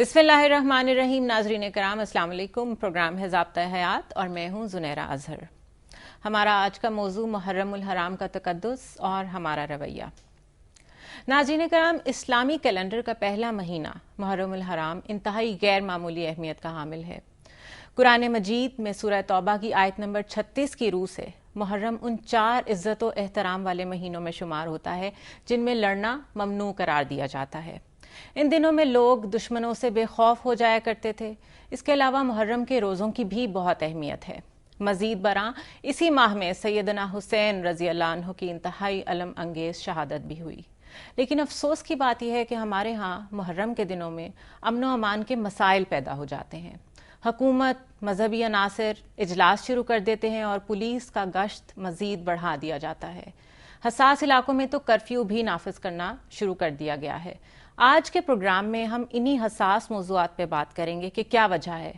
بسم اللہ الرحمن الرحیم. ناظرین کرام السلام علیکم. پروگرام ہے ضابطہ حیات اور میں ہوں زنیرہ اظہر. ہمارا آج کا موضوع محرم الحرام کا تقدس اور ہمارا رویہ. ناظرین کرام، اسلامی کیلنڈر کا پہلا مہینہ محرم الحرام انتہائی غیر معمولی اہمیت کا حامل ہے. قرآن مجید میں سورہ توبہ کی آیت نمبر 36 کی روح سے محرم ان 4 عزت و احترام والے مہینوں میں شمار ہوتا ہے جن میں لڑنا ممنوع قرار دیا جاتا ہے. ان دنوں میں لوگ دشمنوں سے بے خوف ہو جایا کرتے تھے. اس کے علاوہ محرم کے روزوں کی بھی بہت اہمیت ہے. مزید برآں اسی ماہ میں سیدنا حسین رضی اللہ عنہ کی انتہائی الم انگیز شہادت بھی ہوئی. لیکن افسوس کی بات یہ ہے کہ ہمارے ہاں محرم کے دنوں میں امن و امان کے مسائل پیدا ہو جاتے ہیں. حکومت، مذہبی عناصر اجلاس شروع کر دیتے ہیں اور پولیس کا گشت مزید بڑھا دیا جاتا ہے. حساس علاقوں میں تو کرفیو بھی نافذ کرنا شروع کر دیا گیا ہے. آج کے پروگرام میں ہم انہی حساس موضوعات پہ بات کریں گے کہ کیا وجہ ہے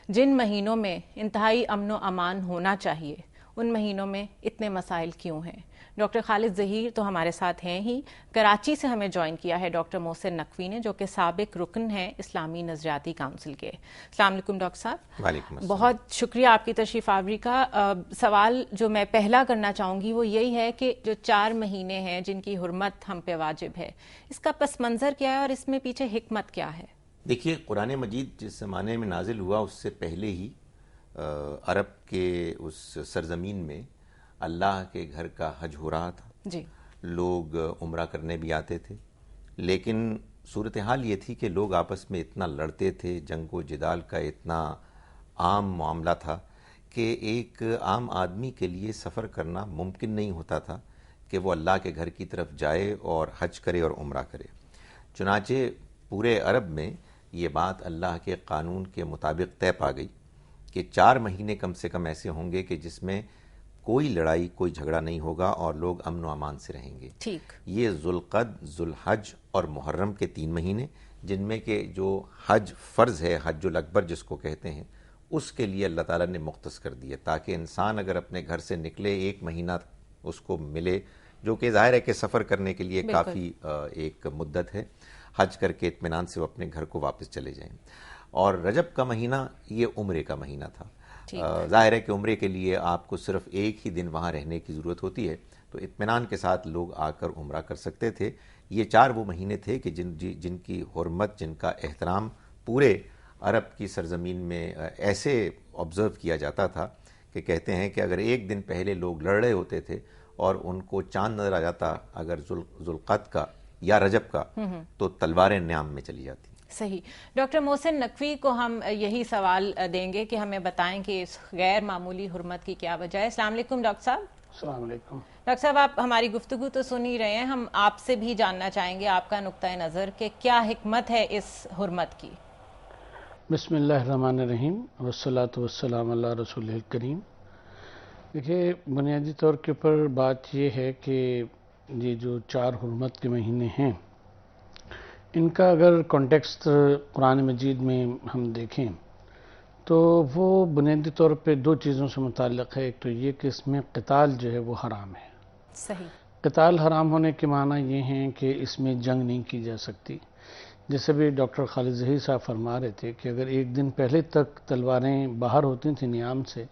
جن مہینوں میں انتہائی امن و امان ہونا چاہیے ان مہینوں میں اتنے مسائل کیوں ہیں. ڈاکٹر خالد ظہیر تو ہمارے ساتھ ہیں ہی. کراچی سے ہمیں جوائن کیا ہے ڈاکٹر محسن نقوی نے، جو کہ سابق رکن ہیں اسلامی نظریاتی کونسل کے. السلام علیکم ڈاکٹر صاحب. وعلیکم السلام. بہت شکریہ آپ کی تشریف آوری کا. سوال جو میں پہلا کرنا چاہوں گی وہ یہی ہے کہ جو 4 مہینے ہیں جن کی حرمت ہم پہ واجب ہے، اس کا پس منظر کیا ہے اور اس میں پیچھے حکمت کیا ہے؟ دیکھیے، قرآن مجید جس زمانے میں نازل ہوا اس سے پہلے ہی عرب کے اس سرزمین میں اللہ کے گھر کا حج ہو رہا تھا. جی. لوگ عمرہ کرنے بھی آتے تھے، لیکن صورتحال یہ تھی کہ لوگ آپس میں اتنا لڑتے تھے، جنگ و جدال کا اتنا عام معاملہ تھا کہ ایک عام آدمی کے لیے سفر کرنا ممکن نہیں ہوتا تھا کہ وہ اللہ کے گھر کی طرف جائے اور حج کرے اور عمرہ کرے. چنانچہ پورے عرب میں یہ بات اللہ کے قانون کے مطابق طے پا گئی کہ 4 مہینے کم سے کم ایسے ہوں گے کہ جس میں کوئی لڑائی، کوئی جھگڑا نہیں ہوگا اور لوگ امن و امان سے رہیں گے. ٹھیک. یہ ذوالقعد، ذوالحج اور محرم کے 3 مہینے جن میں کہ جو حج فرض ہے، حج الاکبر جس کو کہتے ہیں، اس کے لیے اللہ تعالیٰ نے مختص کر دیا تاکہ انسان اگر اپنے گھر سے نکلے 1 مہینہ اس کو ملے، جو کہ ظاہر ہے کہ سفر کرنے کے لیے کافی ایک مدت ہے. حج کر کے اطمینان سے وہ اپنے گھر کو واپس چلے جائیں. اور رجب کا مہینہ یہ عمرے کا مہینہ تھا. ظاہر ہے کہ عمرے کے لیے آپ کو صرف 1 ہی دن وہاں رہنے کی ضرورت ہوتی ہے، تو اطمینان کے ساتھ لوگ آ کر عمرہ کر سکتے تھے. یہ 4 وہ مہینے تھے کہ جن کی حرمت، جن کا احترام پورے عرب کی سرزمین میں ایسے آبزرو کیا جاتا تھا کہ کہتے ہیں کہ اگر 1 دن پہلے لوگ لڑ رہے ہوتے تھے اور ان کو چاند نظر آ جاتا اگر ذوالقعد کا یا رجب کا، تو تلواریں نیام میں چلی جاتی. صحیح. ڈاکٹر محسن نقوی کو ہم یہی سوال دیں گے کہ ہمیں بتائیں کہ اس غیر معمولی حرمت کی کیا وجہ ہے. السلام علیکم ڈاکٹر صاحب. السلام علیکم. ڈاکٹر صاحب، آپ ہماری گفتگو تو سن ہی رہے ہیں، ہم آپ سے بھی جاننا چاہیں گے آپ کا نقطۂ نظر کہ کیا حکمت ہے اس حرمت کی. بسم اللہ الرحمن الرحیم والصلاة والسلام علی رسول الکریم. دیکھیے، بنیادی طور کے اوپر بات یہ ہے کہ یہ جو 4 حرمت کے مہینے ہیں، ان کا اگر کانٹیکسٹ قرآن مجید میں ہم دیکھیں تو وہ بنیادی طور پہ 2 چیزوں سے متعلق ہے. ایک تو یہ کہ اس میں قتال جو ہے وہ حرام ہے. صحیح. قتال حرام ہونے کے معنی یہ ہیں کہ اس میں جنگ نہیں کی جا سکتی. جیسے بھی ڈاکٹر خالد ظہیر صاحب فرما رہے تھے کہ اگر 1 دن پہلے تک تلواریں باہر ہوتی تھیں نیام سے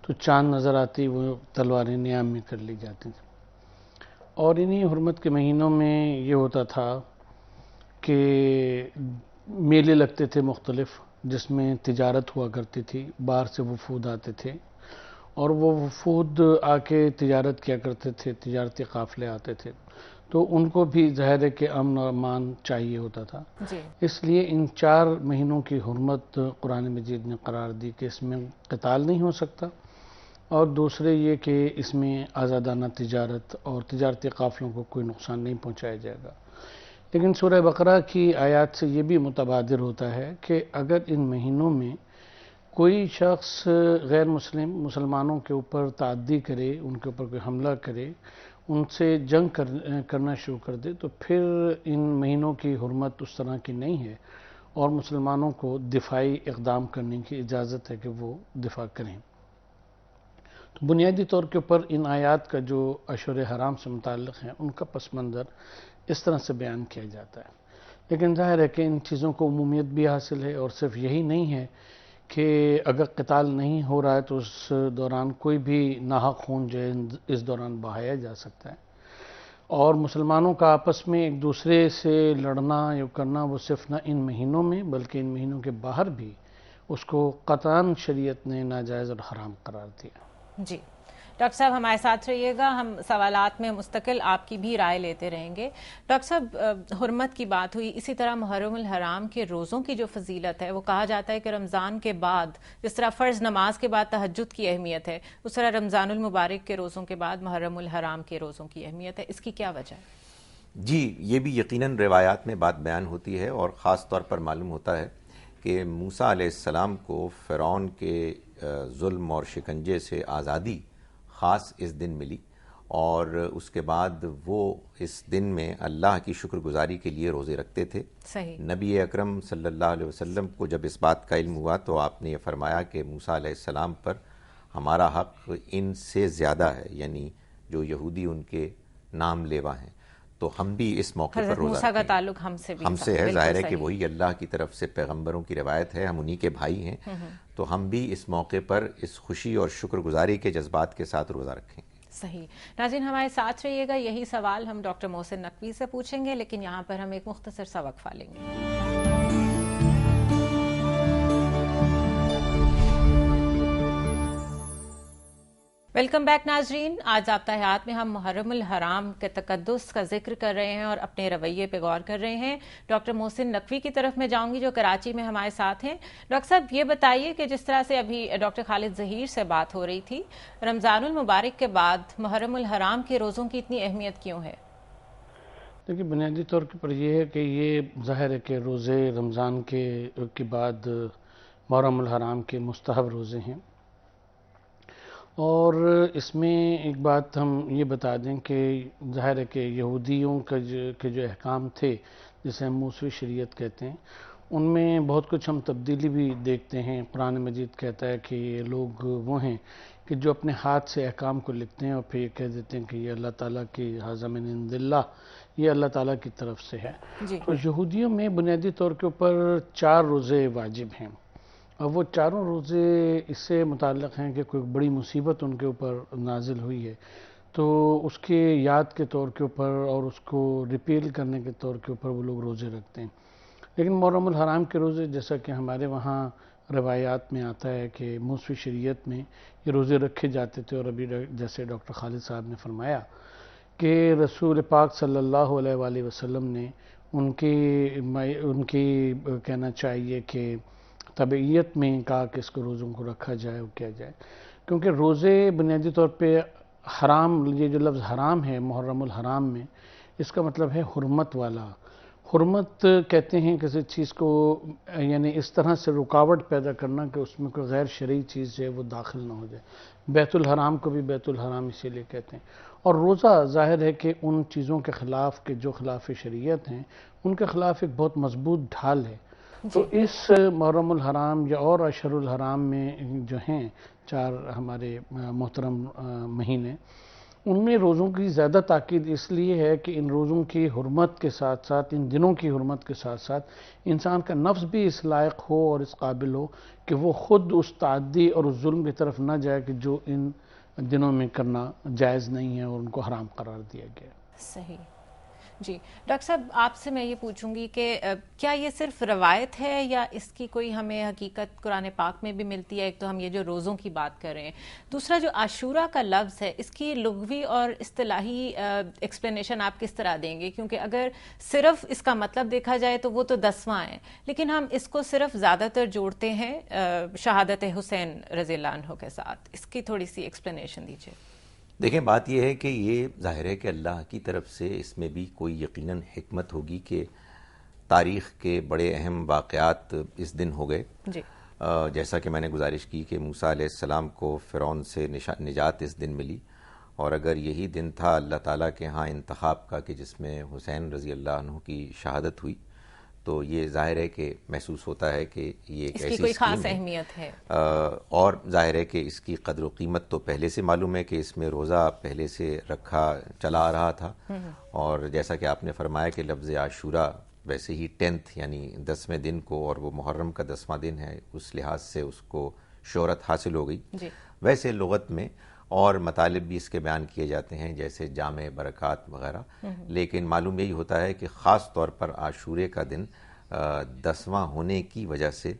تو چاند نظر آتی وہ تلواریں نیام میں کر لی جاتی تھیں. اور انہی حرمت کے مہینوں میں یہ ہوتا تھا کہ میلے لگتے تھے مختلف، جس میں تجارت ہوا کرتی تھی. باہر سے وفود آتے تھے اور وہ وفود آ کے تجارت کیا کرتے تھے، تجارتی قافلے آتے تھے، تو ان کو بھی ظاہر ہے کہ امن و امان چاہیے ہوتا تھا. جی. اس لیے ان 4 مہینوں کی حرمت قرآن مجید نے قرار دی کہ اس میں قتال نہیں ہو سکتا، اور دوسرے یہ کہ اس میں آزادانہ تجارت اور تجارتی قافلوں کو کوئی نقصان نہیں پہنچایا جائے گا. لیکن سورہ بقرہ کی آیات سے یہ بھی متبادر ہوتا ہے کہ اگر ان مہینوں میں کوئی شخص غیر مسلمانوں کے اوپر تعدی کرے، ان کے اوپر کوئی حملہ کرے، ان سے جنگ کرنا شروع کر دے، تو پھر ان مہینوں کی حرمت اس طرح کی نہیں ہے اور مسلمانوں کو دفاعی اقدام کرنے کی اجازت ہے کہ وہ دفاع کریں. تو بنیادی طور کے اوپر ان آیات کا جو اشہر حرام سے متعلق ہیں ان کا پس منظر اس طرح سے بیان کیا جاتا ہے. لیکن ظاہر ہے کہ ان چیزوں کو عمومیت بھی حاصل ہے، اور صرف یہی نہیں ہے کہ اگر قتال نہیں ہو رہا ہے تو اس دوران کوئی بھی ناحق خون جو ہے اس دوران بہایا جا سکتا ہے، اور مسلمانوں کا آپس میں ایک دوسرے سے لڑنا یا کرنا وہ صرف نہ ان مہینوں میں بلکہ ان مہینوں کے باہر بھی اس کو قطعاً شریعت نے ناجائز اور حرام قرار دیا۔ جی ڈاکٹر صاحب ہمارے ساتھ رہیے گا، ہم سوالات میں مستقل آپ کی بھی رائے لیتے رہیں گے۔ ڈاکٹر صاحب حرمت کی بات ہوئی، اسی طرح محرم الحرام کے روزوں کی جو فضیلت ہے وہ کہا جاتا ہے کہ رمضان کے بعد جس طرح فرض نماز کے بعد تہجد کی اہمیت ہے، اس طرح رمضان المبارک کے روزوں کے بعد محرم الحرام کے روزوں کی اہمیت ہے، اس کی کیا وجہ ہے؟ جی یہ بھی یقیناً روایات میں بات بیان ہوتی ہے، اور خاص طور پر معلوم ہوتا ہے کہ موسیٰ علیہ السلام کو فرعون کے ظلم اور شکنجے سے آزادی خاص اس دن ملی، اور اس کے بعد وہ اس دن میں اللہ کی شکر گزاری کے لیے روزے رکھتے تھے۔ صحیح۔ نبی اکرم صلی اللہ علیہ وسلم کو جب اس بات کا علم ہوا تو آپ نے یہ فرمایا کہ موسیٰ علیہ السلام پر ہمارا حق ان سے زیادہ ہے، یعنی جو یہودی ان کے نام لیوا ہیں، تو ہم بھی اس موقع پر روزہ موسیٰ کا رکھیں۔ تعلق ہم سے بھی ہم سے ہے، ظاہر ہے کہ وہی اللہ کی طرف سے پیغمبروں کی روایت ہے، ہم انہی کے بھائی ہیں، تو ہم بھی اس موقع پر اس خوشی اور شکر گزاری کے جذبات کے ساتھ روزہ رکھیں گے۔ صحیح۔ ناظرین ہمارے ساتھ رہیے گا، یہی سوال ہم ڈاکٹر محسن نقوی سے پوچھیں گے، لیکن یہاں پر ہم ایک مختصر سا وقفہ لیں گے۔ ویلکم بیک ناظرین، آج ضابطہ حیات میں ہم محرم الحرام کے تقدس کا ذکر کر رہے ہیں اور اپنے رویے پہ غور کر رہے ہیں۔ ڈاکٹر محسن نقوی کی طرف میں جاؤں گی جو کراچی میں ہمارے ساتھ ہیں۔ ڈاکٹر صاحب یہ بتائیے کہ جس طرح سے ابھی ڈاکٹر خالد ظہیر سے بات ہو رہی تھی، رمضان المبارک کے بعد محرم الحرام کے روزوں کی اتنی اہمیت کیوں ہے؟ دیکھیے بنیادی طور پر یہ ہے کہ یہ ظاہر ہے کہ روزے رمضان کے بعد محرم الحرام کے مستحب روزے ہیں، اور اس میں ایک بات ہم یہ بتا دیں کہ ظاہر ہے کہ یہودیوں کے جو احکام تھے جسے ہم موسوی شریعت کہتے ہیں، ان میں بہت کچھ ہم تبدیلی بھی دیکھتے ہیں۔ قرآن مجید کہتا ہے کہ یہ لوگ وہ ہیں کہ جو اپنے ہاتھ سے احکام کو لکھتے ہیں اور پھر یہ کہہ دیتے ہیں کہ یہ اللہ تعالیٰ کی ھذا من عند اللہ، یہ اللہ تعالیٰ کی طرف سے ہے۔ تو یہودیوں میں بنیادی طور کے اوپر 4 روزے واجب ہیں، اور وہ چاروں روزے اس سے متعلق ہیں کہ کوئی بڑی مصیبت ان کے اوپر نازل ہوئی ہے تو اس کے یاد کے طور کے اوپر اور اس کو ریپیل کرنے کے طور کے اوپر وہ لوگ روزے رکھتے ہیں۔ لیکن محرم الحرام کے روزے جیسا کہ ہمارے وہاں روایات میں آتا ہے کہ موسوی شریعت میں یہ روزے رکھے جاتے تھے، اور ابھی جیسے ڈاکٹر خالد صاحب نے فرمایا کہ رسول پاک صلی اللہ علیہ وآلہ وسلم نے ان کی کہنا چاہیے کہ طبعیت میں کہا کہ اس کو روزوں کو رکھا جائے اور کیا جائے، کیونکہ روزے بنیادی طور پہ حرام، یہ جو لفظ حرام ہے محرم الحرام میں، اس کا مطلب ہے حرمت والا۔ حرمت کہتے ہیں کسی چیز کو، یعنی اس طرح سے رکاوٹ پیدا کرنا کہ اس میں کوئی غیر شرعی چیز جو ہے وہ داخل نہ ہو جائے۔ بیت الحرام کو بھی بیت الحرام اسی لیے کہتے ہیں، اور روزہ ظاہر ہے کہ ان چیزوں کے خلاف کہ جو خلاف شریعت ہیں ان کے خلاف ایک بہت مضبوط ڈھال ہے۔ تو اس محرم الحرام یا اور اشہر الحرام میں جو ہیں 4 ہمارے محترم مہینے، ان میں روزوں کی زیادہ تاکید اس لیے ہے کہ ان روزوں کی حرمت کے ساتھ ساتھ، ان دنوں کی حرمت کے ساتھ ساتھ انسان کا نفس بھی اس لائق ہو اور اس قابل ہو کہ وہ خود اس تعدی اور اس ظلم کی طرف نہ جائے کہ جو ان دنوں میں کرنا جائز نہیں ہے اور ان کو حرام قرار دیا گیا۔ صحیح۔ جی ڈاکٹر صاحب آپ سے میں یہ پوچھوں گی کہ کیا یہ صرف روایت ہے یا اس کی کوئی ہمیں حقیقت قرآن پاک میں بھی ملتی ہے؟ ایک تو ہم یہ جو روزوں کی بات کر رہے ہیں، دوسرا جو عاشورہ کا لفظ ہے اس کی لغوی اور اصطلاحی ایکسپلینیشن آپ کس طرح دیں گے؟ کیونکہ اگر صرف اس کا مطلب دیکھا جائے تو وہ تو 10واں ہے، لیکن ہم اس کو صرف زیادہ تر جوڑتے ہیں شہادت حسین رضی اللہ عنہ کے ساتھ، اس کی تھوڑی سی ایکسپلینیشن دیجیے۔ دیکھیں بات یہ ہے کہ یہ ظاہر ہے کہ اللہ کی طرف سے اس میں بھی کوئی یقیناً حکمت ہوگی کہ تاریخ کے بڑے اہم واقعات اس دن ہو گئے۔ جی جیسا کہ میں نے گزارش کی کہ موسیٰ علیہ السلام کو فرعون سے نجات اس دن ملی، اور اگر یہی دن تھا اللہ تعالیٰ کے ہاں انتخاب کا کہ جس میں حسین رضی اللہ عنہ کی شہادت ہوئی، تو یہ ظاہر ہے کہ محسوس ہوتا ہے کہ یہ ایک ایسی کوئی خاص اسکیم اہمیت ہے، اور ظاہر ہے کہ اس کی قدر و قیمت تو پہلے سے معلوم ہے کہ اس میں روزہ پہلے سے رکھا چلا آ رہا تھا، اور جیسا کہ آپ نے فرمایا کہ لفظ عاشورہ ویسے ہی 10th یعنی 10ویں دن کو، اور وہ محرم کا 10واں دن ہے، اس لحاظ سے اس کو شہرت حاصل ہو گئی. ویسے لغت میں اور مطالب بھی اس کے بیان کیے جاتے ہیں جیسے جامع برکات وغیرہ، لیکن معلوم یہی ہوتا ہے کہ خاص طور پر عاشورے کا دن 10واں ہونے کی وجہ سے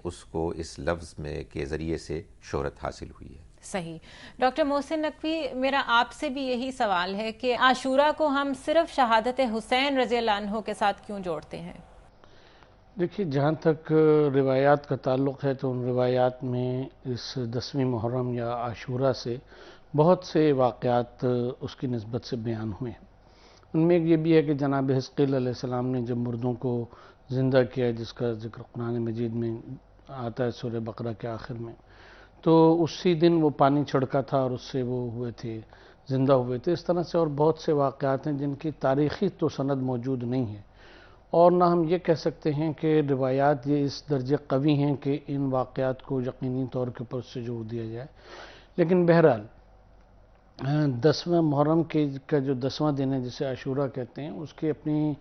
اس کو اس لفظ میں کے ذریعے سے شہرت حاصل ہوئی ہے. صحیح. ڈاکٹر محسن نقوی، میرا آپ سے بھی یہی سوال ہے کہ عاشورہ کو ہم صرف شہادت حسین رضی اللہ عنہ کے ساتھ کیوں جوڑتے ہیں؟ دیکھیے، جہاں تک روایات کا تعلق ہے تو ان روایات میں اس 10ویں محرم یا عاشورہ سے بہت سے واقعات اس کی نسبت سے بیان ہوئے ہیں. ان میں یہ بھی ہے کہ جناب حزقیل علیہ السلام نے جب مردوں کو زندہ کیا، جس کا ذکر قرآن مجید میں آتا ہے سورہ بقرہ کے آخر میں، تو اسی دن وہ پانی چھڑکا تھا اور اس سے وہ ہوئے تھے، زندہ ہوئے تھے. اس طرح سے اور بہت سے واقعات ہیں جن کی تاریخی تو سند موجود نہیں ہے، اور نہ ہم یہ کہہ سکتے ہیں کہ روایات یہ اس درجے قوی ہیں کہ ان واقعات کو یقینی طور کے اوپر سے جوڑ دیا جائے. لیکن بہرحال 10واں محرم کا جو 10واں دن ہے جسے عاشورہ کہتے ہیں، اس کی اپنی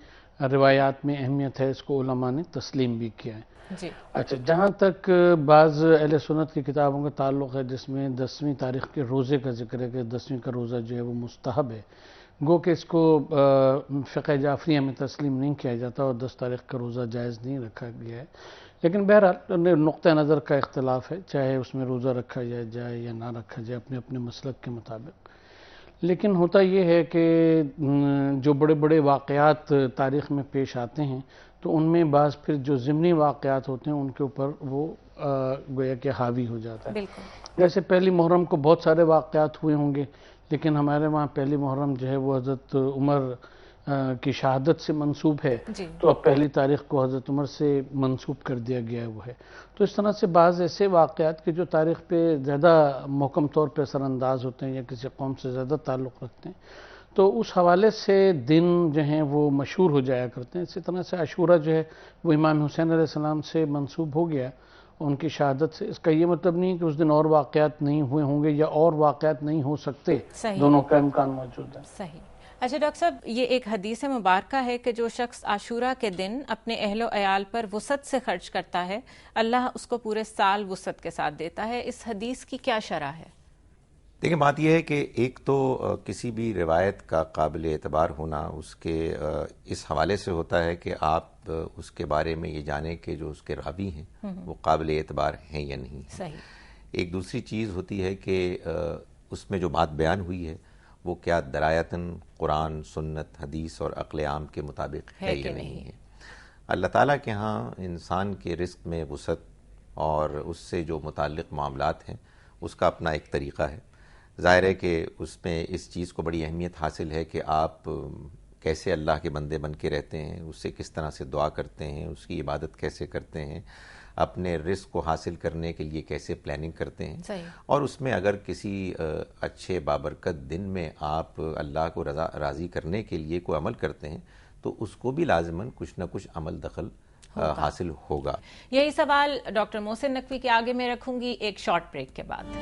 روایات میں اہمیت ہے، اس کو علماء نے تسلیم بھی کیا ہے. جی. اچھا، جہاں تک بعض اہل سنت کی کتابوں کا تعلق ہے جس میں 10ویں تاریخ کے روزے کا ذکر ہے کہ 10ویں کا روزہ جو ہے وہ مستحب ہے، گو کہ اس کو فقہ جعفریہ میں تسلیم نہیں کیا جاتا اور 10 تاریخ کا روزہ جائز نہیں رکھا گیا ہے. لیکن بہرحال نقطہ نظر کا اختلاف ہے، چاہے اس میں روزہ رکھا جائے یا نہ رکھا جائے اپنے اپنے مسلک کے مطابق. لیکن ہوتا یہ ہے کہ جو بڑے بڑے واقعات تاریخ میں پیش آتے ہیں تو ان میں بعض پھر جو ضمنی واقعات ہوتے ہیں ان کے اوپر وہ گویا کہ حاوی ہو جاتا ہے. جیسے پہلی محرم کو بہت سارے واقعات ہوئے ہوں گے، لیکن ہمارے وہاں پہلی محرم جو ہے وہ حضرت عمر کی شہادت سے منسوب ہے، تو اب پہلی تاریخ کو حضرت عمر سے منسوب کر دیا گیا ہے وہ ہے. تو اس طرح سے بعض ایسے واقعات کے جو تاریخ پہ زیادہ محکم طور پہ اثر انداز ہوتے ہیں یا کسی قوم سے زیادہ تعلق رکھتے ہیں، تو اس حوالے سے دن جو ہیں وہ مشہور ہو جایا کرتے ہیں. اسی طرح سے عاشورہ جو ہے وہ امام حسین علیہ السلام سے منسوب ہو گیا ان کی شہادت سے. اس کا یہ مطلب نہیں کہ اس دن اور واقعات نہیں ہوئے ہوں گے یا اور واقعات نہیں ہو سکتے، دونوں کا امکان موجود ہے. صحیح. اچھا ڈاکٹر صاحب، یہ ایک حدیث مبارکہ ہے کہ جو شخص عاشورہ کے دن اپنے اہل و عیال پر وسعت سے خرچ کرتا ہے، اللہ اس کو پورے سال وسعت کے ساتھ دیتا ہے. اس حدیث کی کیا شرح ہے؟ دیکھیں، بات یہ ہے کہ ایک تو کسی بھی روایت کا قابل اعتبار ہونا اس کے اس حوالے سے ہوتا ہے کہ آپ اس کے بارے میں یہ جانیں کہ جو اس کے راوی ہیں وہ قابل اعتبار ہیں یا نہیں. صحیح. ایک دوسری چیز ہوتی ہے کہ اس میں جو بات بیان ہوئی ہے وہ کیا درایتاً قرآن، سنت، حدیث اور عقل عام کے مطابق ہے یا نہیں ہے. اللہ تعالیٰ کے ہاں انسان کے رزق میں وسعت اور اس سے جو متعلق معاملات ہیں اس کا اپنا ایک طریقہ ہے. ظاہر ہے کہ اس میں اس چیز کو بڑی اہمیت حاصل ہے کہ آپ کیسے اللہ کے بندے بن کے رہتے ہیں، اس سے کس طرح سے دعا کرتے ہیں، اس کی عبادت کیسے کرتے ہیں، اپنے رزق کو حاصل کرنے کے لیے کیسے پلاننگ کرتے ہیں. صحیح. اور اس میں اگر کسی اچھے بابرکت دن میں آپ اللہ کو راضی کرنے کے لیے کوئی عمل کرتے ہیں تو اس کو بھی لازماً کچھ نہ کچھ عمل دخل حاصل ہوگا. یہی سوال ڈاکٹر محسن نقوی کے آگے میں رکھوں گی ایک شارٹ بریک کے بعد.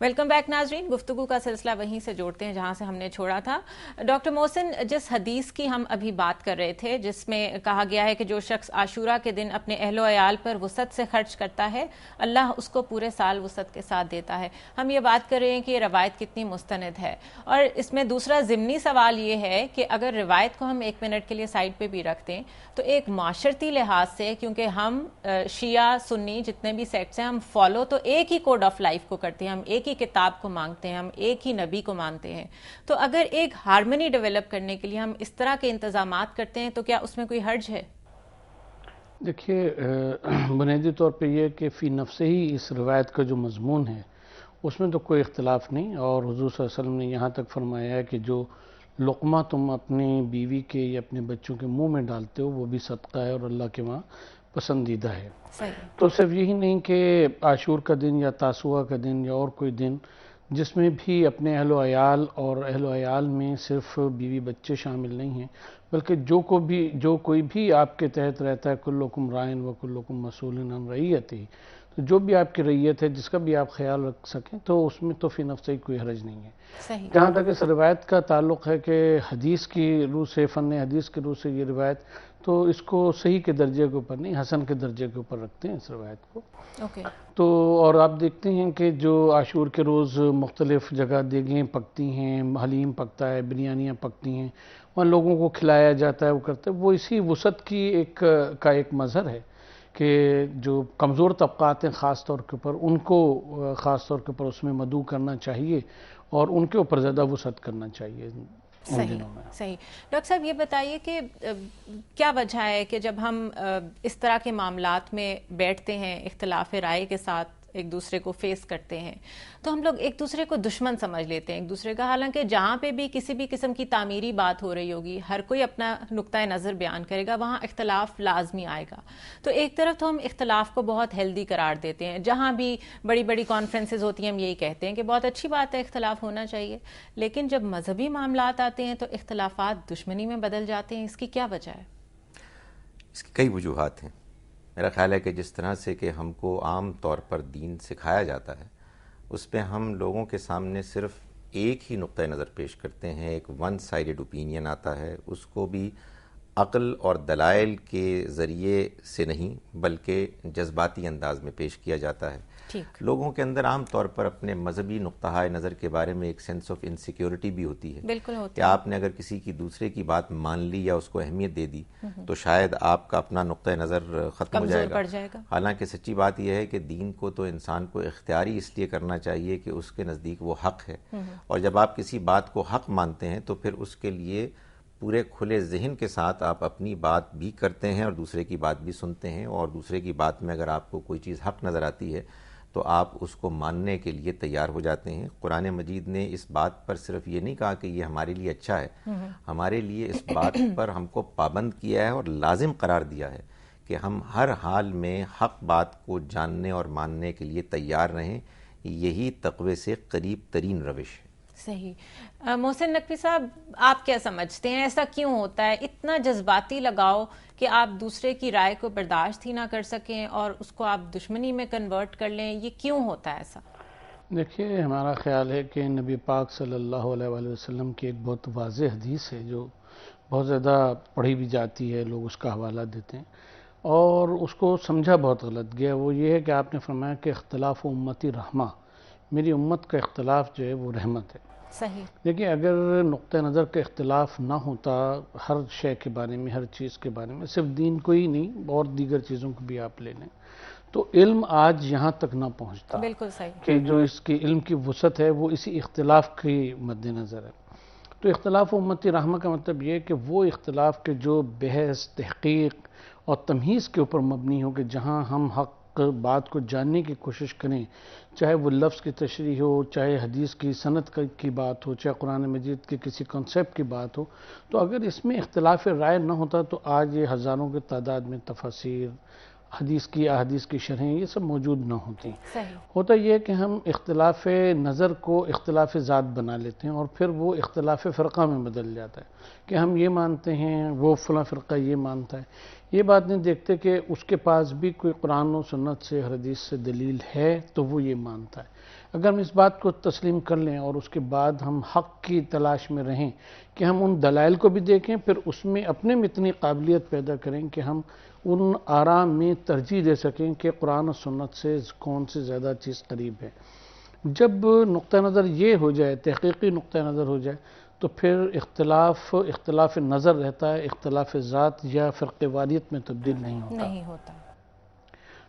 ویلکم بیک ناظرین. گفتگو کا سلسلہ وہیں سے جوڑتے ہیں جہاں سے ہم نے چھوڑا تھا. ڈاکٹر محسن، جس حدیث کی ہم ابھی بات کر رہے تھے جس میں کہا گیا ہے کہ جو شخص عاشورہ کے دن اپنے اہل و عیال پر وسعت سے خرچ کرتا ہے، اللہ اس کو پورے سال وسعت کے ساتھ دیتا ہے، ہم یہ بات کر رہے ہیں کہ یہ روایت کتنی مستند ہے. اور اس میں دوسرا ضمنی سوال یہ ہے کہ اگر روایت کو ہم 1 منٹ کے لیے سائڈ پہ بھی رکھ دیں تو ایک معاشرتی لحاظ سے، کیونکہ ہم شیعہ سنی جتنے بھی سیکٹس ہیں ہم فالو تو ایک ہی کوڈ آف لائف کو کرتے ہیں، ہم ایک ہی کتاب کو مانگتے ہیں، ہم ایک ہی نبی کو مانتے ہیں. تو اگر ایک ہارمنی ڈیولپ کرنے کے لیے ہم اس طرح کے انتظامات کرتے ہیں تو کیا اس میں کوئی حرج ہے؟ دیکھیے، بنیادی طور پہ یہ کہ فی نفس ہی اس روایت کا جو مضمون ہے اس میں تو کوئی اختلاف نہیں، اور حضور صلی اللہ علیہ وسلم نے یہاں تک فرمایا ہے کہ جو لقمہ تم اپنی بیوی کے یا اپنے بچوں کے منہ میں ڈالتے ہو وہ بھی صدقہ ہے اور اللہ کے وہاں پسندیدہ ہے. تو صرف یہی نہیں کہ عاشور کا دن یا تاسوعہ کا دن یا اور کوئی دن جس میں بھی اپنے اہل و عیال، اور اہل و عیال میں صرف بیوی بچے شامل نہیں ہیں، بلکہ جو کوئی بھی آپ کے تحت رہتا ہے، کلکم رائن و کلکم مسئول عن رعیتہ، تو جو بھی آپ کی ریت ہے جس کا بھی آپ خیال رکھ سکیں تو اس میں تو فی نفس ہی کوئی حرج نہیں ہے. صحیح. جہاں تک اس روایت کا تعلق ہے کہ حدیث کی روح سے، فن حدیث کی روح سے یہ روایت، تو اس کو صحیح کے درجے کے اوپر نہیں، حسن کے درجے کے اوپر رکھتے ہیں اس روایت کو. اوکے. تو اور آپ دیکھتے ہیں کہ جو عاشور کے روز مختلف جگہ دیگیں پکتی ہیں، حلیم پکتا ہے، بریانیاں پکتی ہیں، وہاں لوگوں کو کھلایا جاتا ہے، وہ کرتے ہیں، وہ اسی وسعت کی ایک مظہر ہے کہ جو کمزور طبقات ہیں خاص طور کے اوپر ان کو خاص طور کے اوپر اس میں مدعو کرنا چاہیے اور ان کے اوپر زیادہ وسعت کرنا چاہیے. صحیح. ڈاکٹر صاحب یہ بتائیے کہ کیا وجہ ہے کہ جب ہم اس طرح کے معاملات میں بیٹھتے ہیں، اختلاف رائے کے ساتھ ایک دوسرے کو فیس کرتے ہیں، تو ہم لوگ ایک دوسرے کو دشمن سمجھ لیتے ہیں ایک دوسرے کا، حالانکہ جہاں پہ بھی کسی بھی قسم کی تعمیری بات ہو رہی ہوگی، ہر کوئی اپنا نقطۂ نظر بیان کرے گا، وہاں اختلاف لازمی آئے گا. تو ایک طرف تو ہم اختلاف کو بہت ہیلدی قرار دیتے ہیں، جہاں بھی بڑی بڑی کانفرنسز ہوتی ہیں ہم یہی کہتے ہیں کہ بہت اچھی بات ہے، اختلاف ہونا چاہیے. لیکن جب مذہبی معاملات آتے ہیں تو اختلافات دشمنی میں بدل جاتے ہیں. اس کی کیا وجہ ہے؟ اس کی کئی وجوہات ہیں. میرا خیال ہے کہ جس طرح سے کہ ہم کو عام طور پر دین سکھایا جاتا ہے، اس پہ ہم لوگوں کے سامنے صرف ایک ہی نقطۂ نظر پیش کرتے ہیں، ایک ون سائیڈڈ اوپینین آتا ہے، اس کو بھی عقل اور دلائل کے ذریعے سے نہیں بلکہ جذباتی انداز میں پیش کیا جاتا ہے. لوگوں کے اندر عام طور پر اپنے مذہبی نقطہ نظر کے بارے میں ایک سینس آف انسیکیورٹی بھی ہوتی ہے. بالکل ہوتی کہ آپ نے اگر کسی کی دوسرے کی بات مان لی یا اس کو اہمیت دے دی تو شاید آپ کا اپنا نقطہ نظر ختم ہو جائے گا. حالانکہ سچی بات یہ ہے کہ دین کو تو انسان کو اختیاری اس لیے کرنا چاہیے کہ اس کے نزدیک وہ حق ہے، اور جب آپ کسی بات کو حق مانتے ہیں تو پھر اس کے لیے پورے کھلے ذہن کے ساتھ آپ اپنی بات بھی کرتے ہیں اور دوسرے کی بات بھی سنتے ہیں، اور دوسرے کی بات میں اگر آپ کو کوئی چیز حق نظر آتی ہے تو آپ اس کو ماننے کے لیے تیار ہو جاتے ہیں. قرآن مجید نے اس بات پر صرف یہ نہیں کہا کہ یہ ہمارے لیے اچھا ہے، ہمارے لیے اس بات پر ہم کو پابند کیا ہے اور لازم قرار دیا ہے کہ ہم ہر حال میں حق بات کو جاننے اور ماننے کے لیے تیار رہیں. یہی تقوی سے قریب ترین روش ہے. صحیح. محسن نقوی صاحب، آپ کیا سمجھتے ہیں ایسا کیوں ہوتا ہے؟ اتنا جذباتی لگاؤ کہ آپ دوسرے کی رائے کو برداشت ہی نہ کر سکیں اور اس کو آپ دشمنی میں کنورٹ کر لیں، یہ کیوں ہوتا ہے ایسا؟ دیکھیے، ہمارا خیال ہے کہ نبی پاک صلی اللہ علیہ وآلہ وسلم کی ایک بہت واضح حدیث ہے جو بہت زیادہ پڑھی بھی جاتی ہے، لوگ اس کا حوالہ دیتے ہیں اور اس کو سمجھا بہت غلط گیا. وہ یہ ہے کہ آپ نے فرمایا کہ اختلاف امتی رحمہ، میری امت کا اختلاف جو ہے وہ رحمت ہے. صحیح. دیکھیں، اگر نقطہ نظر کا اختلاف نہ ہوتا ہر شے کے بارے میں، ہر چیز کے بارے میں، صرف دین کو ہی نہیں اور دیگر چیزوں کو بھی آپ لے لیں، تو علم آج یہاں تک نہ پہنچتا. بالکل صحیح. کہ جو اس کی علم کی وسعت ہے وہ اسی اختلاف کی مد نظر ہے. تو اختلاف امتی رحمہ کا مطلب یہ ہے کہ وہ اختلاف کے جو بحث، تحقیق اور تمہیز کے اوپر مبنی ہو، کہ جہاں ہم حق بات کو جاننے کی کوشش کریں، چاہے وہ لفظ کی تشریح ہو، چاہے حدیث کی سند کی بات ہو، چاہے قرآن مجید کے کسی کنسیپٹ کی بات ہو، تو اگر اس میں اختلاف رائے نہ ہوتا تو آج یہ ہزاروں کی تعداد میں تفاسیر، حدیث کی احادیث کی شرحیں یہ سب موجود نہ ہوتی. ہوتا یہ ہے کہ ہم اختلاف نظر کو اختلاف ذات بنا لیتے ہیں اور پھر وہ اختلاف فرقہ میں بدل جاتا ہے کہ ہم یہ مانتے ہیں، وہ فلاں فرقہ یہ مانتا ہے. یہ بات نہیں دیکھتے کہ اس کے پاس بھی کوئی قرآن و سنت سے، حدیث سے دلیل ہے تو وہ یہ مانتا ہے. اگر ہم اس بات کو تسلیم کر لیں اور اس کے بعد ہم حق کی تلاش میں رہیں کہ ہم ان دلائل کو بھی دیکھیں، پھر اس میں اپنے میں اتنی قابلیت پیدا کریں کہ ہم ان آراء میں ترجیح دے سکیں کہ قرآن و سنت سے کون سے زیادہ چیز قریب ہے. جب نقطہ نظر یہ ہو جائے، تحقیقی نقطہ نظر ہو جائے، تو پھر اختلاف نظر رہتا ہے، اختلاف ذات یا فرقہ واریت میں تبدیل نہیں ہوتا.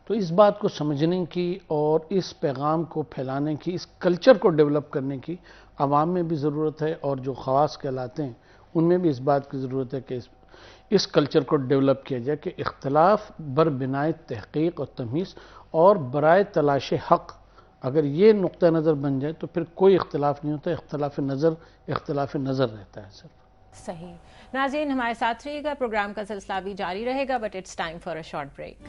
تو اس بات کو سمجھنے کی اور اس پیغام کو پھیلانے کی، اس کلچر کو ڈیولپ کرنے کی عوام میں بھی ضرورت ہے، اور جو خواص کہلاتے ہیں ان میں بھی اس بات کی ضرورت ہے کہ اس کلچر کو ڈیولپ کیا جائے کہ اختلاف بر بنائے تحقیق اور تمیز اور برائے تلاش حق، اگر یہ نقطہ نظر بن جائے تو پھر کوئی اختلاف نہیں ہوتا. اختلاف نظر رہتا ہے صرف. صحیح. ناظرین، ہمارے ساتھ رہیے گا، پروگرام کا سلسلہ بھی جاری رہے گا، but it's time for a short break.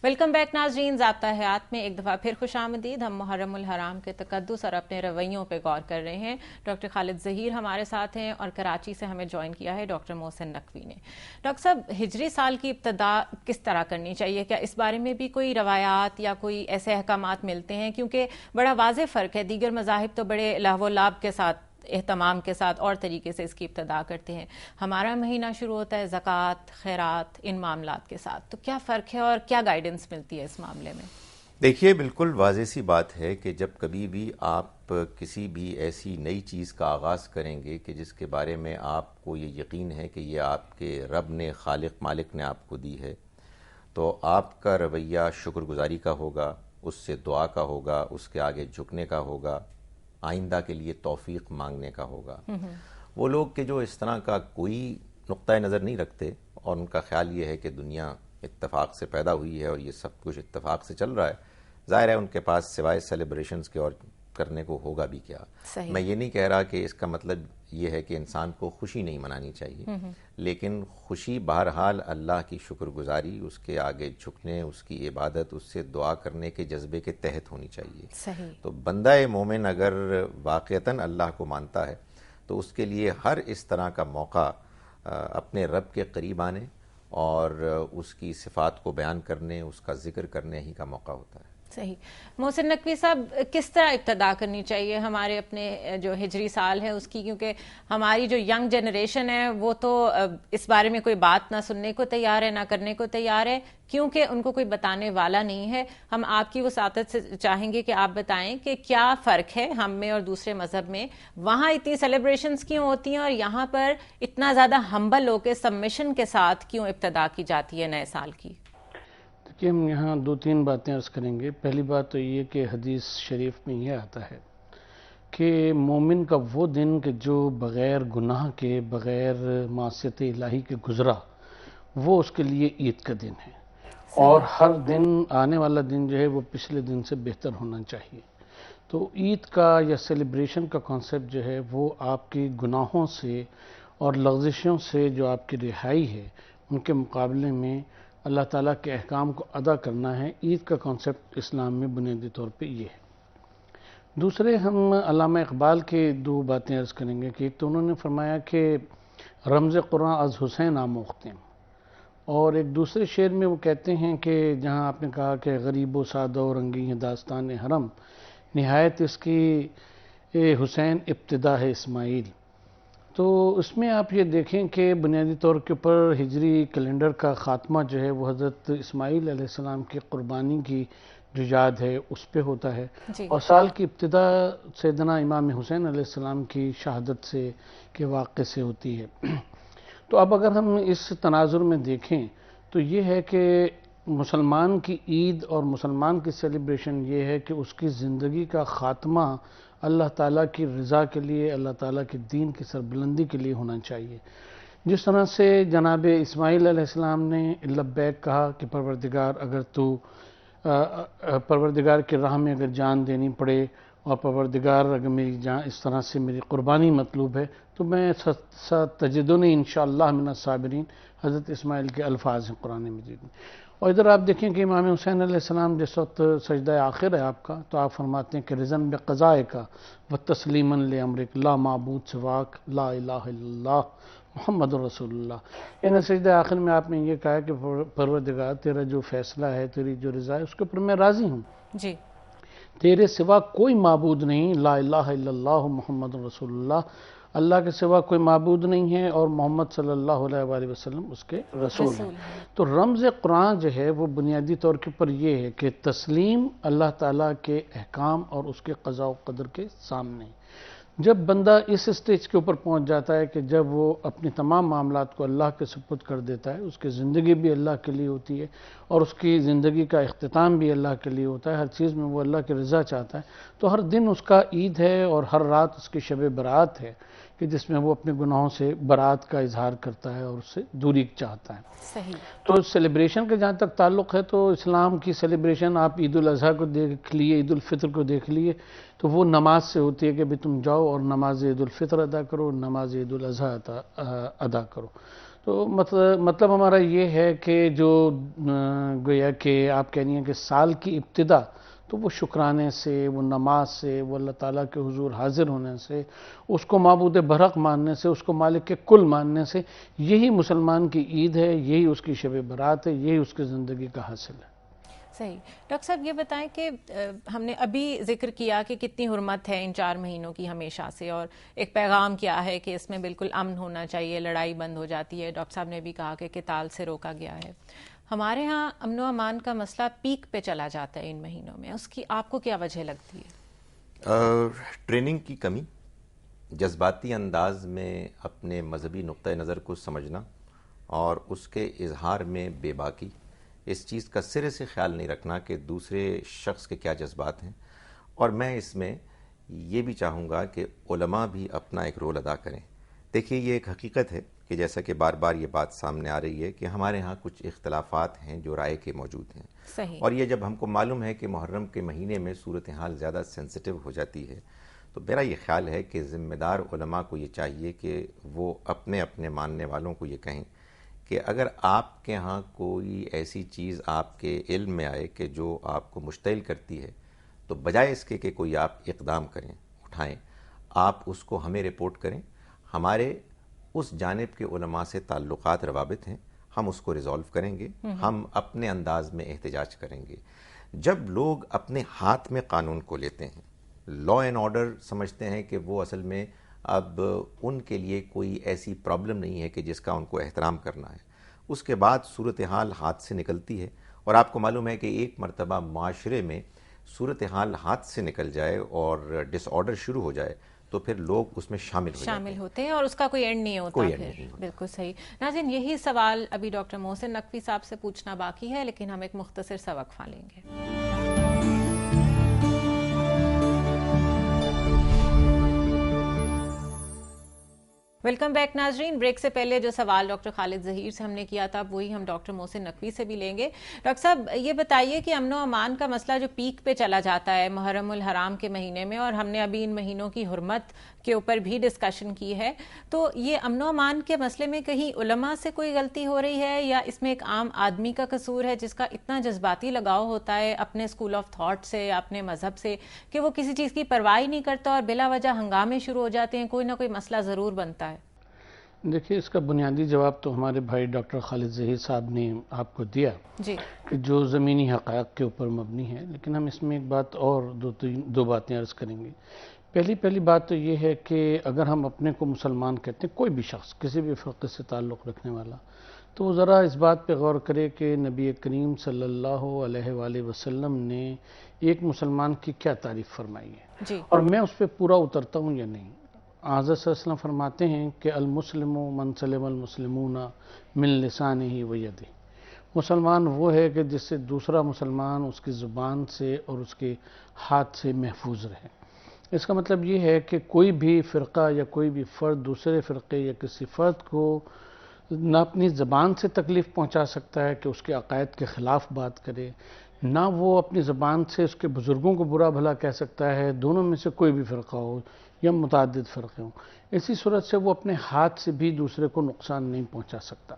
Welcome back ناظرین، ضابطہ حیات میں ایک دفعہ پھر خوش آمدید۔ ہم محرم الحرام کے تقدس اور اپنے رویوں پہ غور کر رہے ہیں۔ ڈاکٹر خالد ظہیر ہمارے ساتھ ہیں اور کراچی سے ہمیں جوائن کیا ہے ڈاکٹر محسن نقوی نے۔ ڈاکٹر صاحب، ہجری سال کی ابتدا کس طرح کرنی چاہیے؟ کیا اس بارے میں بھی کوئی روایات یا کوئی ایسے احکامات ملتے ہیں؟ کیونکہ بڑا واضح فرق ہے، دیگر مذاہب تو بڑے لہو و لعب کے ساتھ، اہتمام کے ساتھ اور طریقے سے اس کی ابتدا کرتے ہیں۔ ہمارا مہینہ شروع ہوتا ہے زکوٰۃ، خیرات، ان معاملات کے ساتھ، تو کیا فرق ہے اور کیا گائیڈنس ملتی ہے اس معاملے میں؟ دیکھیے، بالکل واضح سی بات ہے کہ جب کبھی بھی آپ کسی بھی ایسی نئی چیز کا آغاز کریں گے کہ جس کے بارے میں آپ کو یہ یقین ہے کہ یہ آپ کے رب نے، خالق مالک نے آپ کو دی ہے، تو آپ کا رویہ شکر گزاری کا ہوگا، اس سے دعا کا ہوگا، اس کے آگے جھکنے کا ہوگا، آئندہ کے لیے توفیق مانگنے کا ہوگا۔ وہ لوگ کہ جو اس طرح کا کوئی نقطۂ نظر نہیں رکھتے اور ان کا خیال یہ ہے کہ دنیا اتفاق سے پیدا ہوئی ہے اور یہ سب کچھ اتفاق سے چل رہا ہے، ظاہر ہے ان کے پاس سوائے سیلیبریشنز کے اور کرنے کو ہوگا بھی کیا۔ میں یہ نہیں کہہ رہا کہ اس کا مطلب یہ ہے کہ انسان کو خوشی نہیں منانی چاہیے، لیکن خوشی بہرحال اللہ کی شکر گزاری، اس کے آگے جھکنے، اس کی عبادت، اس سے دعا کرنے کے جذبے کے تحت ہونی چاہیے۔ تو بندہ مومن اگر واقعتاً اللہ کو مانتا ہے تو اس کے لیے ہر اس طرح کا موقع اپنے رب کے قریب آنے اور اس کی صفات کو بیان کرنے، اس کا ذکر کرنے ہی کا موقع ہوتا ہے۔ صحیح۔ محسن نقوی صاحب، کس طرح ابتدا کرنی چاہیے ہمارے اپنے جو ہجری سال ہے اس کی؟ کیونکہ ہماری جو ینگ جنریشن ہے وہ تو اس بارے میں کوئی بات نہ سننے کو تیار ہے، نہ کرنے کو تیار ہے، کیونکہ ان کو کوئی بتانے والا نہیں ہے۔ ہم آپ کی وساطت سے چاہیں گے کہ آپ بتائیں کہ کیا فرق ہے ہم میں اور دوسرے مذہب میں، وہاں اتنی سیلیبریشنز کیوں ہوتی ہیں اور یہاں پر اتنا زیادہ ہمبل ہو کے سبمیشن کے ساتھ کیوں ابتدا کی جاتی ہے نئے سال کی؟ کہ ہم یہاں دو تین باتیں عرض کریں گے۔ پہلی بات تو یہ کہ حدیث شریف میں یہ آتا ہے کہ مومن کا وہ دن کہ جو بغیر گناہ کے، بغیر معصیت الہی کے گزرا، وہ اس کے لیے عید کا دن ہے، اور ہر دن آنے والا دن جو ہے وہ پچھلے دن سے بہتر ہونا چاہیے۔ تو عید کا یا سیلیبریشن کا کانسیپٹ جو ہے وہ آپ کی گناہوں سے اور لغزشوں سے جو آپ کی رہائی ہے ان کے مقابلے میں اللہ تعالیٰ کے احکام کو ادا کرنا ہے۔ عید کا کانسیپٹ اسلام میں بنیادی طور پہ یہ ہے۔ دوسرے، ہم علامہ اقبال کے دو باتیں عرض کریں گے کہ ایک تو انہوں نے فرمایا کہ رمز قرآن از حسین آموختیم، اور ایک دوسرے شعر میں وہ کہتے ہیں کہ جہاں آپ نے کہا کہ غریب و سادہ و رنگی ہے داستان حرم، نہایت اس کی حسین ابتدا ہے اسماعیل۔ تو اس میں آپ یہ دیکھیں کہ بنیادی طور کے اوپر ہجری کیلنڈر کا خاتمہ جو ہے وہ حضرت اسماعیل علیہ السلام کی قربانی کی جو یاد ہے اس پہ ہوتا ہے، اور سال کی ابتدا سیدنا امام حسین علیہ السلام کی شہادت سے کے واقعے سے ہوتی ہے۔ تو اب اگر ہم اس تناظر میں دیکھیں تو یہ ہے کہ مسلمان کی عید اور مسلمان کی سیلیبریشن یہ ہے کہ اس کی زندگی کا خاتمہ اللہ تعالیٰ کی رضا کے لیے، اللہ تعالیٰ کے دین کی سربلندی کے لیے ہونا چاہیے۔ جس طرح سے جناب اسماعیل علیہ السلام نے لبیک کہا کہ پروردگار اگر تو پروردگار کی راہ میں اگر جان دینی پڑے، اور پروردگار اگر میری جان اس طرح سے میری قربانی مطلوب ہے تو میں ستجدنی انشاءاللہ من الصابرین، حضرت اسماعیل کے الفاظ ہیں قرآن مجید میں۔ اور ادھر آپ دیکھیں کہ امام حسین علیہ السلام جس وقت سجدہ آخر ہے آپ کا، تو آپ فرماتے ہیں کہ رضن بقضائک و تسلیما لامرک لا معبود سواک لا الہ الا اللہ محمد رسول اللہ۔ یعنی سجدہ آخر میں آپ نے یہ کہا کہ پروردگار تیرا جو فیصلہ ہے، تیری جو رضا ہے، اس کے اوپر میں راضی ہوں، جی، تیرے سوا کوئی معبود نہیں، لا الہ الا اللہ محمد رسول اللہ، اللہ کے سوا کوئی معبود نہیں ہے اور محمد صلی اللہ علیہ وآلہ وسلم اس کے رسول ہیں۔ تو رمز قرآن جو ہے وہ بنیادی طور کے پر یہ ہے کہ تسلیم اللہ تعالیٰ کے احکام اور اس کے قضاء و قدر کے سامنے۔ جب بندہ اس اسٹیج کے اوپر پہنچ جاتا ہے کہ جب وہ اپنی تمام معاملات کو اللہ کے سپرد کر دیتا ہے، اس کی زندگی بھی اللہ کے لیے ہوتی ہے اور اس کی زندگی کا اختتام بھی اللہ کے لیے ہوتا ہے، ہر چیز میں وہ اللہ کی رضا چاہتا ہے، تو ہر دن اس کا عید ہے اور ہر رات اس کی شب برات ہے کہ جس میں وہ اپنے گناہوں سے برات کا اظہار کرتا ہے اور اس سے دوری چاہتا ہے۔ صحیح۔ تو سیلیبریشن کے جہاں تک تعلق ہے تو اسلام کی سیلیبریشن آپ عید الاضحیٰ کو دیکھ لیے، عید الفطر کو دیکھ لیے، تو وہ نماز سے ہوتی ہے کہ بھی تم جاؤ اور نماز عید الفطر ادا کرو، نماز عید الاضحیٰ ادا کرو۔ تو مطلب ہمارا یہ ہے کہ جو گویا کہ آپ کہہ رہی ہیں کہ سال کی ابتدا تو وہ شکرانے سے، وہ نماز سے، وہ اللہ تعالیٰ کے حضور حاضر ہونے سے، اس کو معبود برحق ماننے سے، اس کو مالک کے کل ماننے سے، یہی مسلمان کی عید ہے، یہی اس کی شب برات ہے، یہی اس کی زندگی کا حاصل ہے۔ صحیح۔ ڈاکٹر صاحب یہ بتائیں کہ ہم نے ابھی ذکر کیا کہ کتنی حرمت ہے ان 4 مہینوں کی ہمیشہ سے، اور ایک پیغام کیا ہے کہ اس میں بالکل امن ہونا چاہیے، لڑائی بند ہو جاتی ہے، ڈاکٹر صاحب نے بھی کہا کہ قتال سے روکا گیا ہے۔ ہمارے ہاں امن و امان کا مسئلہ پیک پہ چلا جاتا ہے ان مہینوں میں، اس کی آپ کو کیا وجہ لگتی ہے؟ ٹریننگ کی کمی، جذباتی انداز میں اپنے مذہبی نقطہ نظر کو سمجھنا اور اس کے اظہار میں بے باکی، اس چیز کا سرے سے خیال نہیں رکھنا کہ دوسرے شخص کے کیا جذبات ہیں۔ اور میں اس میں یہ بھی چاہوں گا کہ علماء بھی اپنا ایک رول ادا کریں۔ دیکھیے یہ ایک حقیقت ہے کہ جیسا کہ بار بار یہ بات سامنے آ رہی ہے کہ ہمارے ہاں کچھ اختلافات ہیں جو رائے کے موجود ہیں، صحیح۔ اور یہ جب ہم کو معلوم ہے کہ محرم کے مہینے میں صورتحال زیادہ سینسٹیو ہو جاتی ہے، تو میرا یہ خیال ہے کہ ذمہ دار علماء کو یہ چاہیے کہ وہ اپنے اپنے ماننے والوں کو یہ کہیں کہ اگر آپ کے ہاں کوئی ایسی چیز آپ کے علم میں آئے کہ جو آپ کو مشتعل کرتی ہے، تو بجائے اس کے کہ کوئی آپ اقدام کریں، اٹھائیں، آپ اس کو ہمیں رپورٹ کریں۔ ہمارے اس جانب کے علماء سے تعلقات روابط ہیں، ہم اس کو ریزالو کریں گے، ہم اپنے انداز میں احتجاج کریں گے۔ جب لوگ اپنے ہاتھ میں قانون کو لیتے ہیں، لا اینڈ آرڈر سمجھتے ہیں کہ وہ اصل میں اب ان کے لیے کوئی ایسی پرابلم نہیں ہے کہ جس کا ان کو احترام کرنا ہے، اس کے بعد صورتحال ہاتھ سے نکلتی ہے۔ اور آپ کو معلوم ہے کہ ایک مرتبہ معاشرے میں صورتحال ہاتھ سے نکل جائے اور ڈس آرڈر شروع ہو جائے تو پھر لوگ اس میں شامل ہوتے ہیں اور اس کا کوئی اینڈ نہیں ہوتا۔ بالکل صحیح۔ ناظرین یہی سوال ابھی ڈاکٹر محسن نقوی صاحب سے پوچھنا باقی ہے، لیکن ہم ایک مختصر سا وقفہ لیں گے۔ ویلکم بیک ناظرین۔ بریک سے پہلے جو سوال ڈاکٹر خالد ظہیر سے ہم نے کیا تھا وہی ہم ڈاکٹر محسن نقوی سے بھی لیں گے۔ ڈاکٹر صاحب یہ بتائیے کہ امن و امان کا مسئلہ جو پیک پہ چلا جاتا ہے محرم الحرام کے مہینے میں، اور ہم نے ابھی ان مہینوں کی حرمت کے اوپر بھی ڈسکشن کی ہے، تو یہ امن و امان کے مسئلے میں کہیں علماء سے کوئی غلطی ہو رہی ہے یا اس میں ایک عام آدمی کا قصور ہے جس کا اتنا جذباتی لگاؤ ہوتا ہے اپنے اسکول آف تھاٹ سے، اپنے مذہب سے، کہ وہ کسی چیز کی پرواہ نہیں کرتا اور بلا وجہ ہنگامے شروع ہو جاتے ہیں، کوئی نہ کوئی مسئلہ ضرور بنتا ہے؟ دیکھیے اس کا بنیادی جواب تو ہمارے بھائی ڈاکٹر خالد ظہیر صاحب نے آپ کو دیا جی، کہ جو زمینی حقائق کے اوپر مبنی ہے، لیکن ہم اس میں ایک بات اور دو باتیں عرض کریں گے۔ پہلی بات تو یہ ہے کہ اگر ہم اپنے کو مسلمان کہتے ہیں، کوئی بھی شخص کسی بھی فرقے سے تعلق رکھنے والا، تو وہ ذرا اس بات پہ غور کرے کہ نبی کریم صلی اللہ علیہ وآلہ وسلم نے ایک مسلمان کی کیا تعریف فرمائی ہے، جی، اور میں اس پہ پورا اترتا ہوں یا نہیں۔ حضرت صلی اللہ علیہ وسلم فرماتے ہیں کہ المسلم من سلم المسلمون من لسانہ و یدہ، مسلمان وہ ہے کہ جس سے دوسرا مسلمان اس کی زبان سے اور اس کے ہاتھ سے محفوظ رہے۔ اس کا مطلب یہ ہے کہ کوئی بھی فرقہ یا کوئی بھی فرد دوسرے فرقے یا کسی فرد کو نہ اپنی زبان سے تکلیف پہنچا سکتا ہے کہ اس کے عقائد کے خلاف بات کرے، نہ وہ اپنی زبان سے اس کے بزرگوں کو برا بھلا کہہ سکتا ہے، دونوں میں سے کوئی بھی فرقہ ہو یا متعدد فرقے ہوں۔ اسی صورت سے وہ اپنے ہاتھ سے بھی دوسرے کو نقصان نہیں پہنچا سکتا۔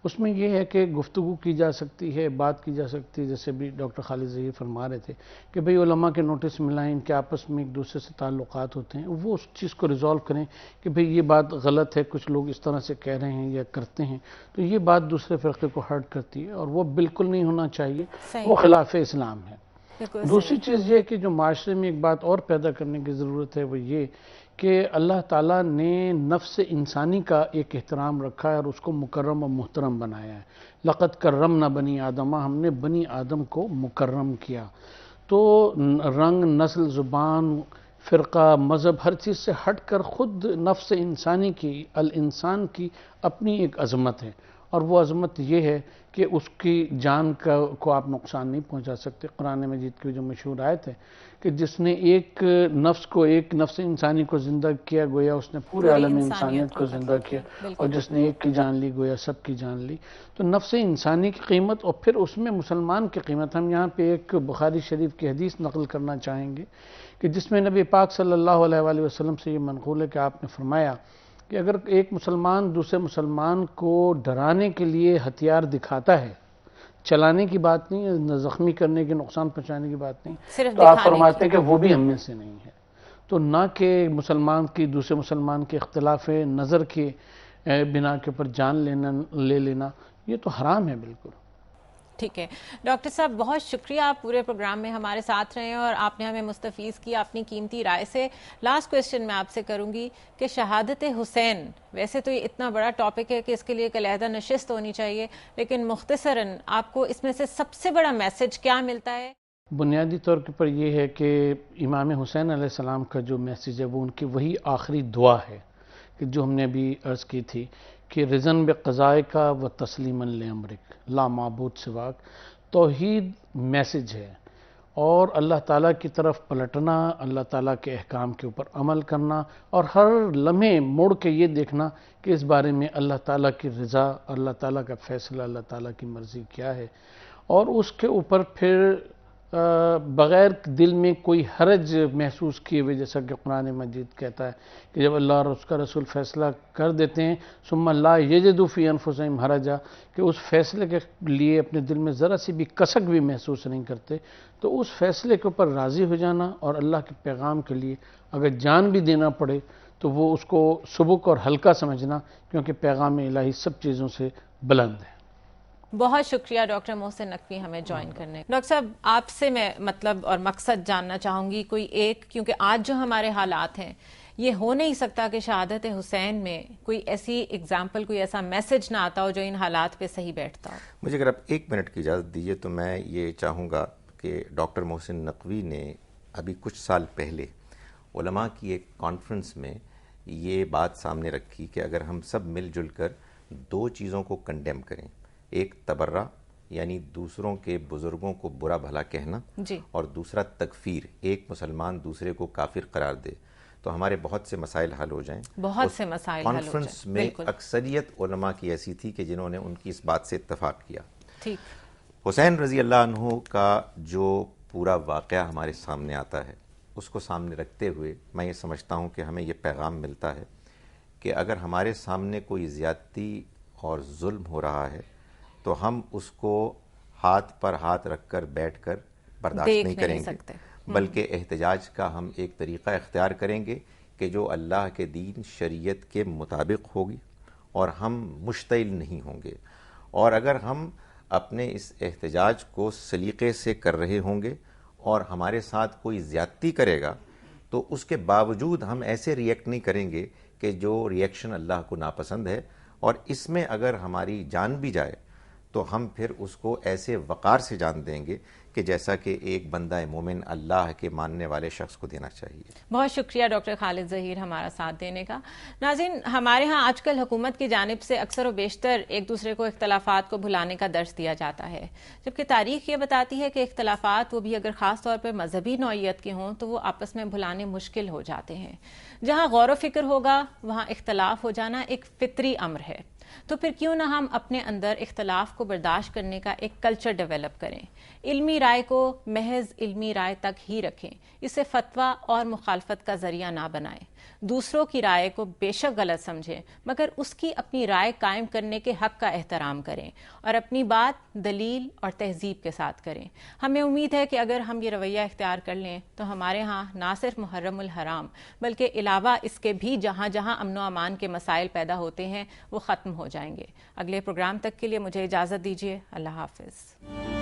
اس میں یہ ہے کہ گفتگو کی جا سکتی ہے، بات کی جا سکتی ہے، جیسے بھی ڈاکٹر خالد ظہیر فرما رہے تھے کہ بھئی علماء کے نوٹس ملائیں، ان کے آپس میں ایک دوسرے سے تعلقات ہوتے ہیں، وہ اس چیز کو ریزالو کریں کہ بھئی یہ بات غلط ہے، کچھ لوگ اس طرح سے کہہ رہے ہیں یا کرتے ہیں، تو یہ بات دوسرے فرقے کو ہرٹ کرتی ہے اور وہ بالکل نہیں ہونا چاہیے، وہ خلاف اسلام ہے۔ دوسری چیز یہ کہ جو معاشرے میں ایک بات اور پیدا کرنے کی ضرورت ہے وہ یہ کہ اللہ تعالیٰ نے نفس انسانی کا ایک احترام رکھا ہے اور اس کو مکرم و محترم بنایا ہے۔ لقد کرمنا بنی آدم، ہم نے بنی آدم کو مکرم کیا۔ تو رنگ، نسل، زبان، فرقہ، مذہب، ہر چیز سے ہٹ کر خود نفس انسانی کی، الانسان کی اپنی ایک عظمت ہے، اور وہ عظمت یہ ہے کہ اس کی جان کو آپ نقصان نہیں پہنچا سکتے۔ قرآن مجید کی جو مشہور آیت ہے کہ جس نے ایک نفس کو، ایک نفس انسانی کو زندہ کیا، گویا اس نے پورے عالم انسانیت کو زندہ کیا، اور جس نے ایک کی جان لی گویا سب کی جان لی۔ تو نفس انسانی کی قیمت اور پھر اس میں مسلمان کی قیمت، ہم یہاں پہ ایک بخاری شریف کی حدیث نقل کرنا چاہیں گے کہ جس میں نبی پاک صلی اللہ علیہ وآلہ وسلم سے یہ منقول ہے کہ آپ نے فرمایا کہ اگر ایک مسلمان دوسرے مسلمان کو ڈرانے کے لیے ہتھیار دکھاتا ہے، چلانے کی بات نہیں ہے، زخمی کرنے کی، نقصان پہنچانے کی بات نہیں، صرف تو آپ فرماتے ہیں کہ وہ بھی ہم میں سے نہیں ہے. تو نہ کہ مسلمان کی دوسرے مسلمان کے اختلاف نظر کے بنا کے اوپر جان لے لینا، یہ تو حرام ہے بالکل. ٹھیک ہے ڈاکٹر صاحب، بہت شکریہ، آپ پورے پروگرام میں ہمارے ساتھ رہے اور آپ نے ہمیں مستفیض کیا اپنی قیمتی رائے سے. لاسٹ کویسچن میں آپ سے کروں گی کہ شہادت حسین، ویسے تو یہ اتنا بڑا ٹاپک ہے کہ اس کے لیے ایک علیحدہ نشست ہونی چاہیے، لیکن مختصراً آپ کو اس میں سے سب سے بڑا میسج کیا ملتا ہے؟ بنیادی طور کے پر یہ ہے کہ امام حسین علیہ السلام کا جو میسج ہے وہ ان کی وہی آخری دعا ہے کہ جو ہم نے ابھی عرض کی تھی کہ رضن بقضائے کا و تسلیما لامرک لا معبود سواک. توحید میسج ہے، اور اللہ تعالیٰ کی طرف پلٹنا، اللہ تعالیٰ کے احکام کے اوپر عمل کرنا، اور ہر لمحے مڑ کے یہ دیکھنا کہ اس بارے میں اللہ تعالیٰ کی رضا، اللہ تعالیٰ کا فیصلہ، اللہ تعالیٰ کی مرضی کیا ہے، اور اس کے اوپر پھر بغیر دل میں کوئی حرج محسوس کیے ہوئے، جیسا کہ قرآن مجید کہتا ہے کہ جب اللہ اور اس کا رسول فیصلہ کر دیتے ہیں ثم لا یجدوا فی انفسہم حرجا، کہ اس فیصلے کے لیے اپنے دل میں ذرا سی بھی کسک بھی محسوس نہیں کرتے، تو اس فیصلے کے اوپر راضی ہو جانا، اور اللہ کے پیغام کے لیے اگر جان بھی دینا پڑے تو وہ اس کو سبک اور ہلکا سمجھنا، کیونکہ پیغام الہی سب چیزوں سے بلند ہے. بہت شکریہ ڈاکٹر محسن نقوی ہمیں جوائن کرنے. ڈاکٹر صاحب، آپ سے میں مطلب اور مقصد جاننا چاہوں گی کوئی ایک، کیونکہ آج جو ہمارے حالات ہیں یہ ہو نہیں سکتا کہ شہادت حسین میں کوئی ایسی اگزامپل، کوئی ایسا میسج نہ آتا ہو جو ان حالات پہ صحیح بیٹھتا ہو. مجھے اگر آپ 1 منٹ کی اجازت دیجیے تو میں یہ چاہوں گا کہ ڈاکٹر محسن نقوی نے ابھی کچھ سال پہلے علماء کی ایک کانفرنس میں یہ بات سامنے رکھی کہ اگر ہم سب مل جل کر 2 چیزوں کو کنڈیم کریں، ایک تبرہ یعنی دوسروں کے بزرگوں کو برا بھلا کہنا، اور دوسرا تکفیر، ایک مسلمان دوسرے کو کافر قرار دے، تو ہمارے بہت سے مسائل حل ہو جائیں. بہت سے مسائل حل ہو جائیں. کانفرنس میں اکثریت علماء کی ایسی تھی کہ جنہوں نے ان کی اس بات سے اتفاق کیا. حسین رضی اللہ عنہ کا جو پورا واقعہ ہمارے سامنے آتا ہے، اس کو سامنے رکھتے ہوئے میں یہ سمجھتا ہوں کہ ہمیں یہ پیغام ملتا ہے کہ اگر ہمارے سامنے کوئی زیادتی اور ظلم ہو رہا ہے تو ہم اس کو ہاتھ پر ہاتھ رکھ کر بیٹھ کر برداشت نہیں کریں گے، بلکہ احتجاج کا ہم ایک طریقہ اختیار کریں گے کہ جو اللہ کے دین شریعت کے مطابق ہوگی، اور ہم مشتعل نہیں ہوں گے. اور اگر ہم اپنے اس احتجاج کو سلیقے سے کر رہے ہوں گے اور ہمارے ساتھ کوئی زیادتی کرے گا تو اس کے باوجود ہم ایسے ریئیکٹ نہیں کریں گے کہ جو ریئیکشن اللہ کو ناپسند ہے، اور اس میں اگر ہماری جان بھی جائے تو ہم پھر اس کو ایسے وقار سے جان دیں گے کہ جیسا کہ ایک بندہ مومن اللہ کے ماننے والے شخص کو دینا چاہیے. بہت شکریہ ڈاکٹر خالد ظہیر ہمارا ساتھ دینے کا. ناظرین، ہمارے ہاں آج کل حکومت کی جانب سے اکثر و بیشتر ایک دوسرے کو اختلافات کو بھلانے کا درس دیا جاتا ہے، جبکہ تاریخ یہ بتاتی ہے کہ اختلافات وہ بھی اگر خاص طور پر مذہبی نوعیت کے ہوں تو وہ آپس میں بھلانے مشکل ہو جاتے ہیں. جہاں غور و فکر ہوگا وہاں اختلاف ہو جانا ایک فطری امر ہے. تو پھر کیوں نہ ہم اپنے اندر اختلاف کو برداشت کرنے کا ایک کلچر ڈیولپ کریں، علمی رائے کو محض علمی رائے تک ہی رکھیں، اسے فتویٰ اور مخالفت کا ذریعہ نہ بنائیں. دوسروں کی رائے کو بے شک غلط سمجھیں، مگر اس کی اپنی رائے قائم کرنے کے حق کا احترام کریں اور اپنی بات دلیل اور تہذیب کے ساتھ کریں. ہمیں امید ہے کہ اگر ہم یہ رویہ اختیار کر لیں تو ہمارے ہاں نہ صرف محرم الحرام بلکہ علاوہ اس کے بھی جہاں جہاں امن و امان کے مسائل پیدا ہوتے ہیں وہ ختم ہو جائیں گے. اگلے پروگرام تک کے لیے مجھے اجازت دیجیے. اللہ حافظ.